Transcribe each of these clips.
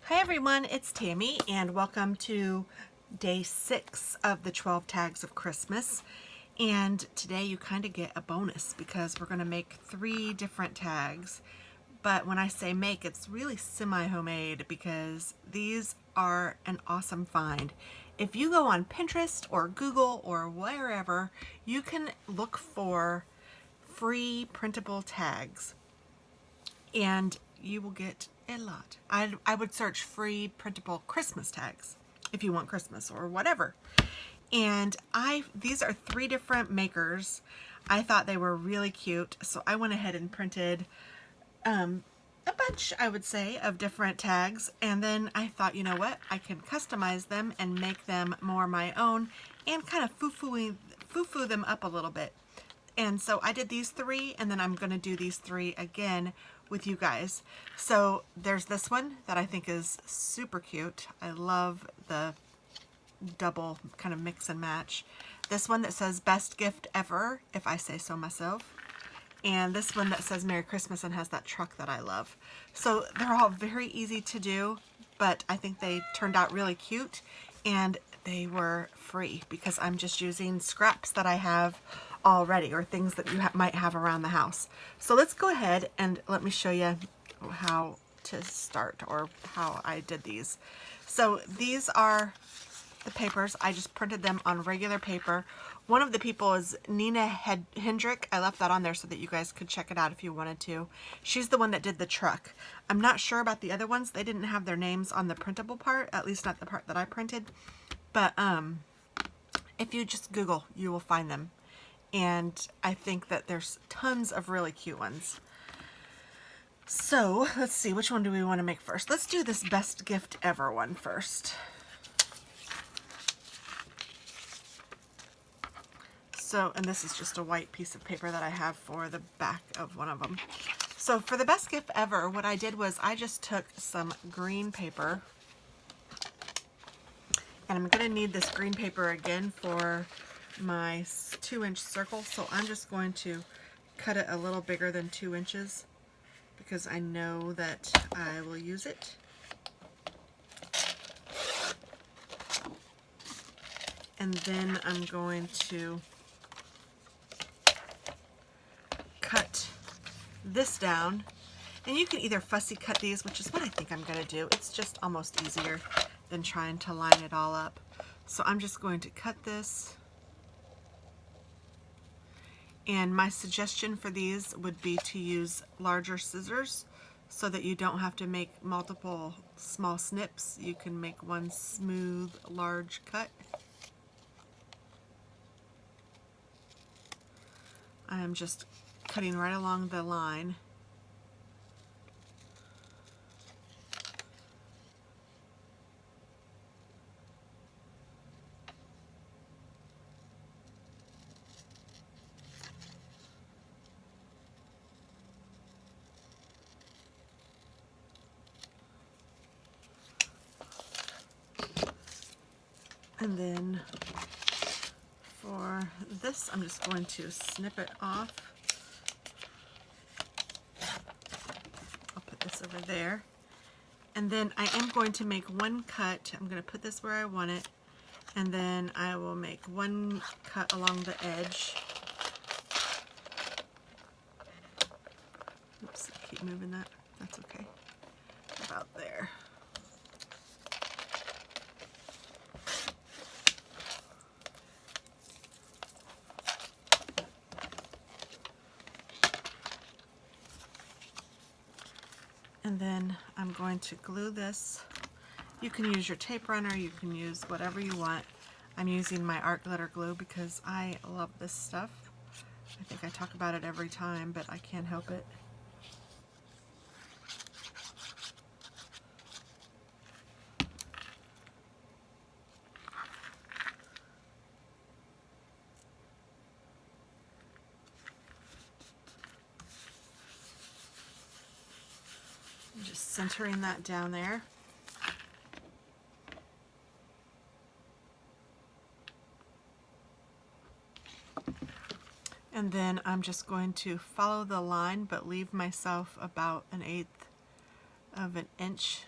Hi everyone, it's Tammy and welcome to day 6 of the 12 tags of Christmas. And today you kind of get a bonus because we're going to make 3 different tags. But when I say make, it's really semi-homemade because these are an awesome find. If you go on Pinterest or Google or wherever, you can look for free printable tags and you will get a lot. I would search free printable Christmas tags if you want Christmas or whatever. And these are 3 different makers. I thought they were really cute, so I went ahead and printed a bunch, I would say, of different tags. And then I thought, you know what, I can customize them and make them more my own and kind of foo-foo them up a little bit. And so I did these 3, and then I'm going to do these 3 again with you guys. So there's this one that I think is super cute. I love the double kind of mix and match. This one that says best gift ever, if I say so myself. And this one that says Merry Christmas and has that truck that I love. So they're all very easy to do, but I think they turned out really cute, and they were free because I'm just using scraps that I have already or things that you might have around the house. So let's go ahead and let me show you how to start or how I did these. So these are the papers. I just printed them on regular paper. One of the people is Nina Hendrick. I left that on there so that you guys could check it out if you wanted to. She's the one that did the truck. I'm not sure about the other ones. They didn't have their names on the printable part, at least not the part that I printed. But if you just Google, you will find them. And I think that there's tons of really cute ones. So let's see, which one do we want to make first? Let's do this best gift ever one first. So, and this is just a white piece of paper that I have for the back of one of them. So for the best gift ever, what I did was I just took some green paper, and I'm going to need this green paper again for my 2-inch circle. So I'm just going to cut it a little bigger than 2 inches because I know that I will use it. And then I'm going to cut this down, and you can either fussy cut these, which is what I think I'm going to do. It's just almost easier than trying to line it all up. So I'm just going to cut this, and my suggestion for these would be to use larger scissors so that you don't have to make multiple small snips. You can make one smooth large cut. I am just cutting right along the line. And then for this, I'm just going to snip it off. I'll put this over there. And then I am going to make one cut. I'm going to put this where I want it. And then I will make one cut along the edge. Oops, I keep moving that. That's okay. About there. And then I'm going to glue this. You can use your tape runner, you can use whatever you want. I'm using my art glitter glue because I love this stuff. I think I talk about it every time, but I can't help it. Just centering that down there. And then I'm just going to follow the line but leave myself about 1/8 of an inch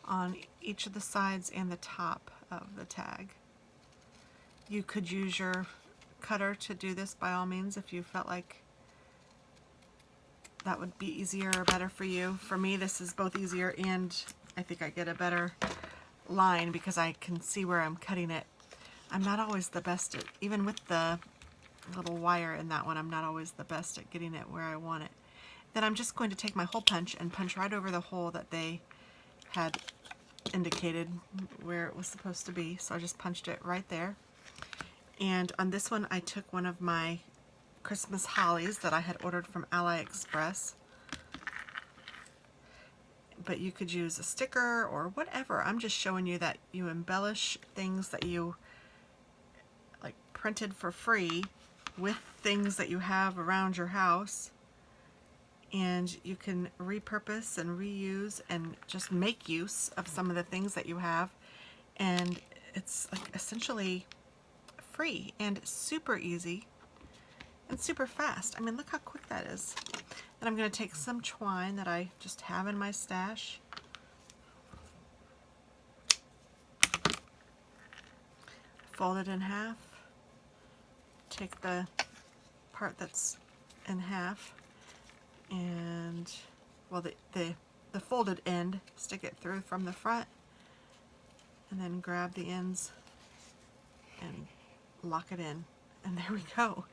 on each of the sides and the top of the tag. You could use your cutter to do this by all means if you felt like that would be easier or better for you. For me, this is both easier and I think I get a better line because I can see where I'm cutting it. I'm not always the best at, even with the little wire in that one, I'm not always the best at getting it where I want it. Then I'm just going to take my hole punch and punch right over the hole that they had indicated where it was supposed to be. So I just punched it right there. And on this one, I took one of my Christmas hollies that I had ordered from AliExpress. But you could use a sticker or whatever. I'm just showing you that you embellish things that you like printed for free with things that you have around your house, and you can repurpose and reuse and just make use of some of the things that you have, and it's like essentially free and super easy and super fast. I mean, look how quick that is. Then I'm going to take some twine that I just have in my stash, fold it in half, take the part that's in half, and well, the folded end, stick it through from the front, and then grab the ends and lock it in, and there we go.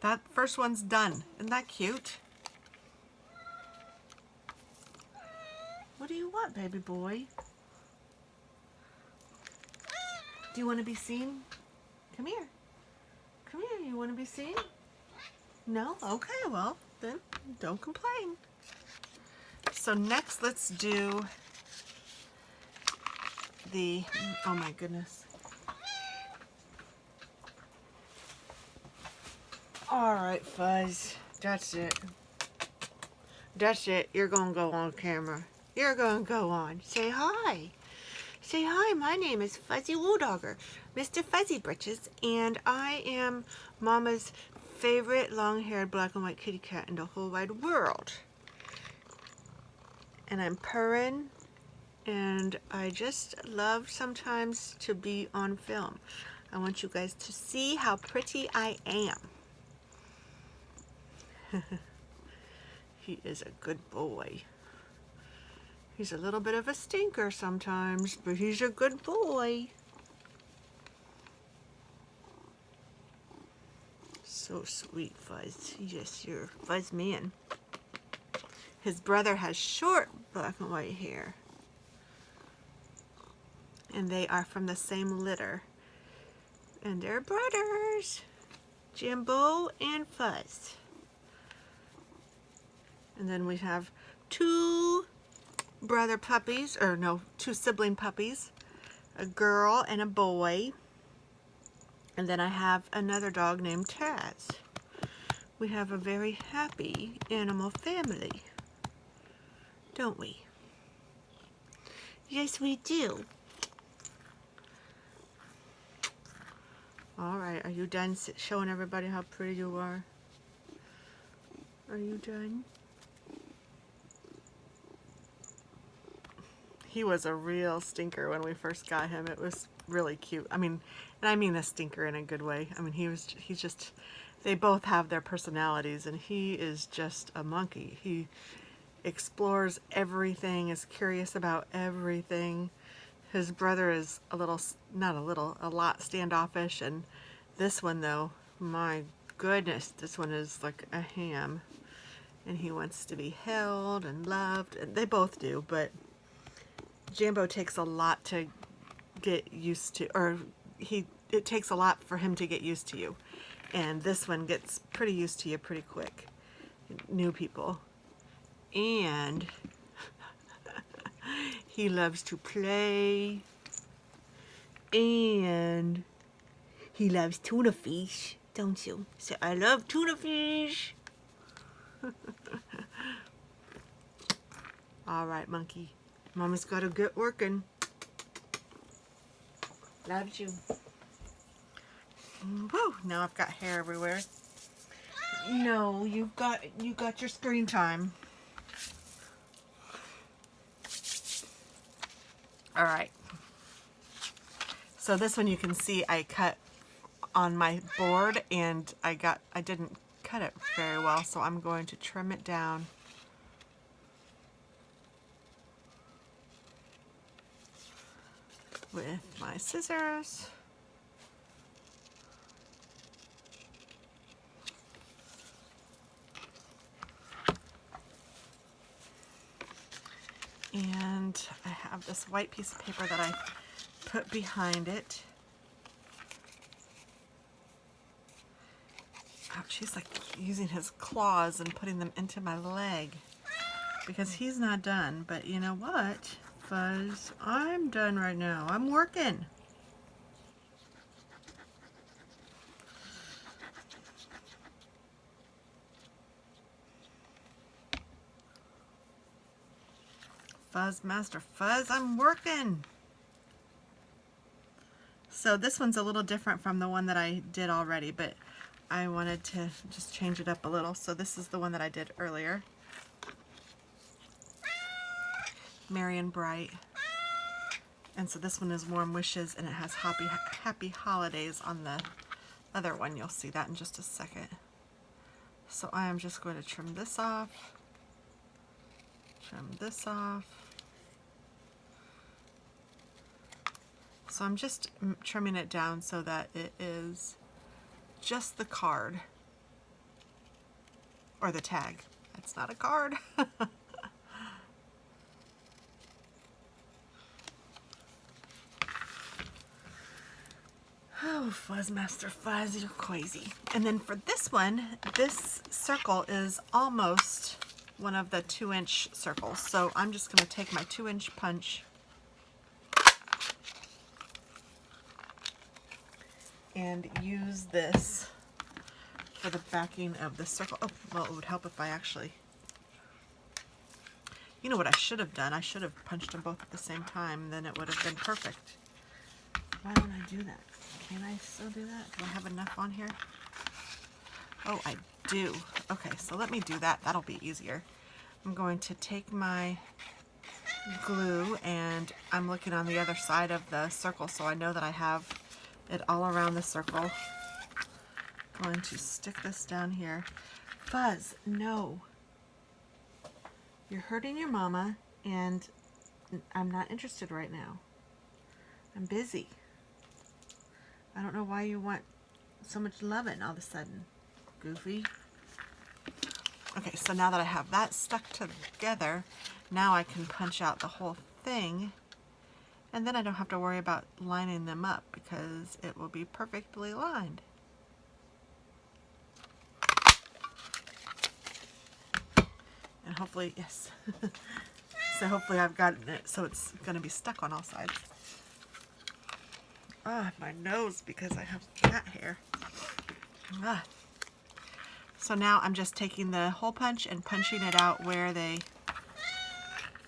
That first one's done. Isn't that cute? What do you want, baby boy? Do you want to be seen? Come here. Come here. You want to be seen? No? Okay, well, then don't complain. So next, let's do the, oh my goodness. All right, Fuzz. That's it. That's it. You're going to go on camera. You're going to go on. Say hi. Say hi. My name is Fuzzy Woodogger, Mr. Fuzzy Britches, and I am Mama's favorite long-haired black and white kitty cat in the whole wide world. And I'm purring, and I just love sometimes to be on film. I want you guys to see how pretty I am. He is a good boy. He's a little bit of a stinker sometimes, but he's a good boy. So sweet, Fuzz. He's just your Fuzz man. His brother has short black and white hair, and they are from the same litter. And they're brothers, Jimbo and Fuzz. And then we have two brother puppies, or no, two sibling puppies, a girl and a boy. And then I have another dog named Taz. We have a very happy animal family, don't we? Yes, we do. All right, are you done showing everybody how pretty you are? Are you done? He was a real stinker when we first got him. It was really cute. I mean, and I mean a stinker in a good way. I mean, he's just, they both have their personalities, and he is just a monkey. He explores everything, is curious about everything. His brother is a lot standoffish, and this one though, my goodness, this one is like a ham, and he wants to be held and loved, and they both do, but Jambo takes a lot to get used to, or it takes a lot for him to get used to you, and this one gets pretty used to you pretty quick. New people. And he loves to play, and he loves tuna fish, don't you? Say, I love tuna fish. All right, monkey. Mama's got to get working. Loves you. Woo! Now I've got hair everywhere. No, you got your screen time. All right. So this one you can see I cut on my board and I didn't cut it very well, so I'm going to trim it down. With my scissors. And I have this white piece of paper that I put behind it. Ouch, he's like using his claws and putting them into my leg because he's not done. But you know what, Fuzz? I'm done right now. I'm working. Fuzz, Master Fuzz, I'm working. So this one's a little different from the one that I did already, but I wanted to just change it up a little. So this is the one that I did earlier. Merry and Bright. And so this one is Warm Wishes, and it has Happy Holidays on the other one. You'll see that in just a second. So I am just going to trim this off. Trim this off. So I'm just trimming it down so that it is just the card. Or the tag. It's not a card. Oh, Fuzz, Master Fuzz, you're crazy. And then for this one, this circle is almost one of the 2-inch circles. So I'm just going to take my 2-inch punch and use this for the backing of the circle. Oh, well, it would help if I actually... You know what I should have done? I should have punched them both at the same time, then it would have been perfect. Why don't I do that? Can I still do that? Do I have enough on here? Oh, I do. Okay, so let me do that. That'll be easier. I'm going to take my glue, and I'm looking on the other side of the circle so I know that I have it all around the circle. I'm going to stick this down here. Fuzz, no. You're hurting your mama, and I'm not interested right now. I'm busy. I don't know why you want so much loving all of a sudden, Goofy. Okay, so now that I have that stuck together, now I can punch out the whole thing, and then I don't have to worry about lining them up because it will be perfectly lined. And hopefully, yes. So hopefully I've gotten it so it's going to be stuck on all sides. Ah, my nose because I have cat hair. Ah. So now I'm just taking the hole punch and punching it out where they...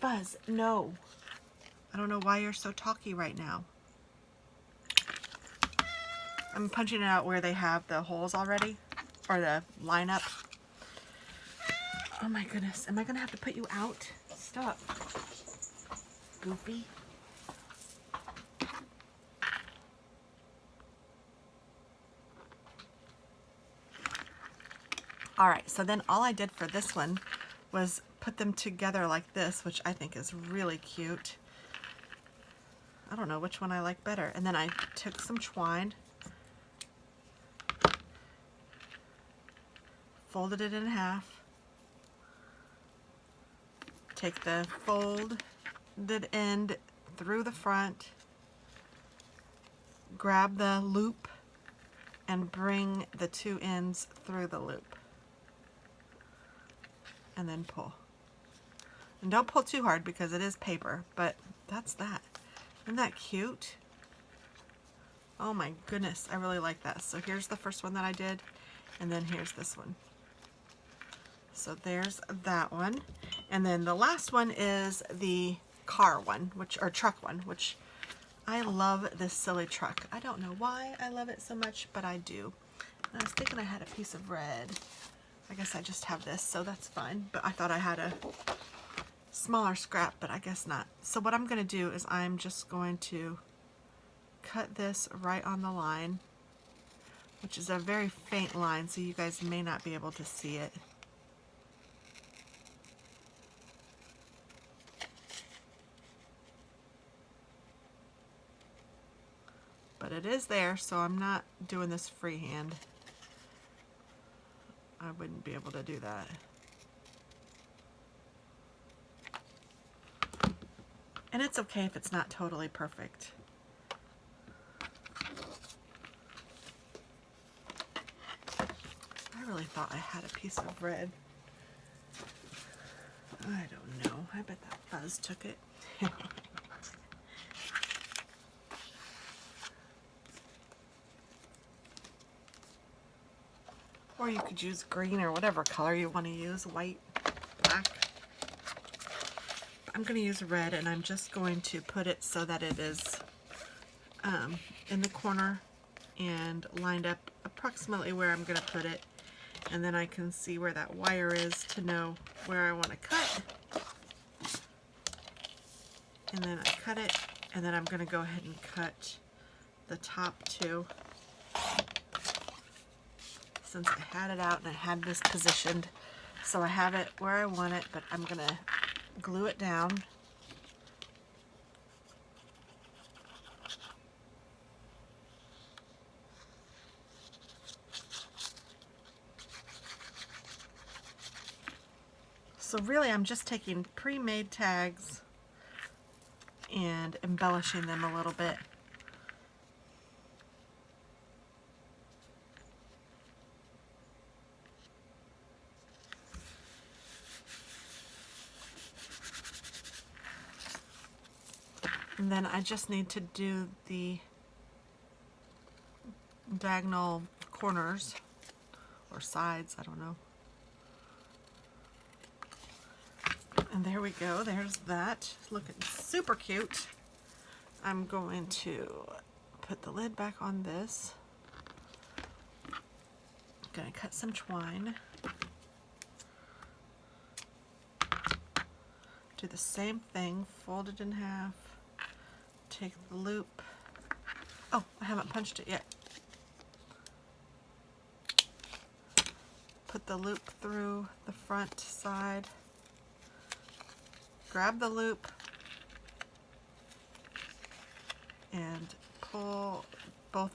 Fuzz, no. I don't know why you're so talky right now. I'm punching it out where they have the holes already, or the lineup. Oh my goodness, am I gonna have to put you out? Stop, Goofy. Alright, so then all I did for this one was put them together like this, which I think is really cute. I don't know which one I like better. And then I took some twine, folded it in half, take the folded end through the front, grab the loop, and bring the two ends through the loop. And then pull. And don't pull too hard because it is paper, but that's that. Isn't that cute? Oh my goodness, I really like that. So here's the first one that I did, and then here's this one. So there's that one. And then the last one is the car one, or truck one, which I love this silly truck. I don't know why I love it so much, but I do. And I was thinking I had a piece of red. I guess I just have this, so that's fine. But I thought I had smaller scrap, but I guess not. So what I'm going to do is I'm just going to cut this right on the line, which is a very faint line, so you guys may not be able to see it. But it is there, so I'm not doing this freehand. I wouldn't be able to do that. And it's okay if it's not totally perfect. I really thought I had a piece of red. I don't know. I bet that fuzz took it. Or you could use green or whatever color you want to use, white, black. I'm going to use red, and I'm just going to put it so that it is in the corner and lined up approximately where I'm going to put it. And then I can see where that wire is to know where I want to cut. And then I cut it, and then I'm going to go ahead and cut the top too. Since I had it out and I had this positioned, so I have it where I want it, but I'm going to glue it down. So really I'm just taking pre-made tags and embellishing them a little bit. And then I just need to do the diagonal corners or sides, I don't know. And there we go, there's that. Looking super cute. I'm going to put the lid back on this. I'm going to cut some twine. Do the same thing, fold it in half. Take the loop. Oh, I haven't punched it yet. Put the loop through the front side. Grab the loop and pull both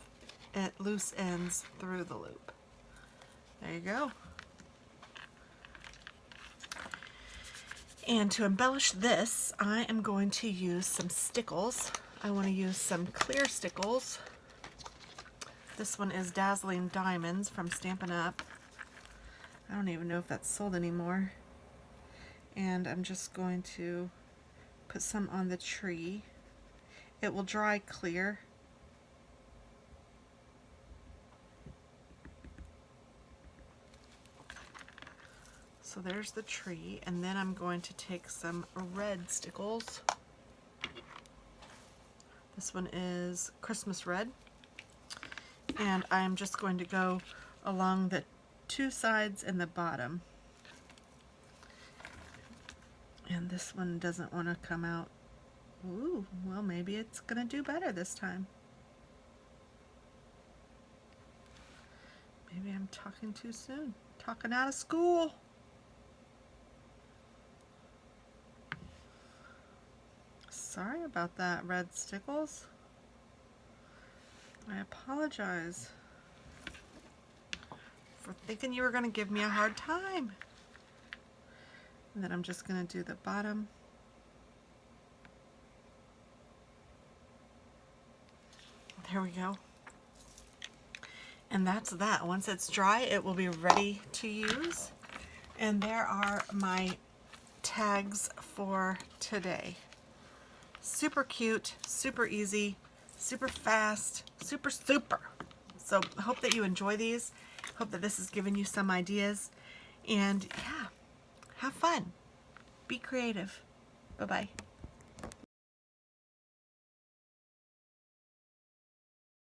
loose ends through the loop. There you go. And to embellish this, I am going to use some stickles. I want to use some clear stickles. This one is Dazzling Diamonds from Stampin' Up. I don't even know if that's sold anymore. And I'm just going to put some on the tree. It will dry clear. So there's the tree, and then I'm going to take some red stickles. This one is Christmas Red, and I'm just going to go along the two sides and the bottom. And this one doesn't want to come out. Ooh, well, maybe it's going to do better this time. Maybe I'm talking too soon. Talking out of school. Sorry about that, red stickles. I apologize for thinking you were going to give me a hard time. And then I'm just going to do the bottom. There we go. And that's that. Once it's dry, it will be ready to use. And there are my tags for today. Super cute, super easy, super fast, super. So I hope that you enjoy these. Hope that this has given you some ideas. And yeah, have fun. Be creative. Bye-bye.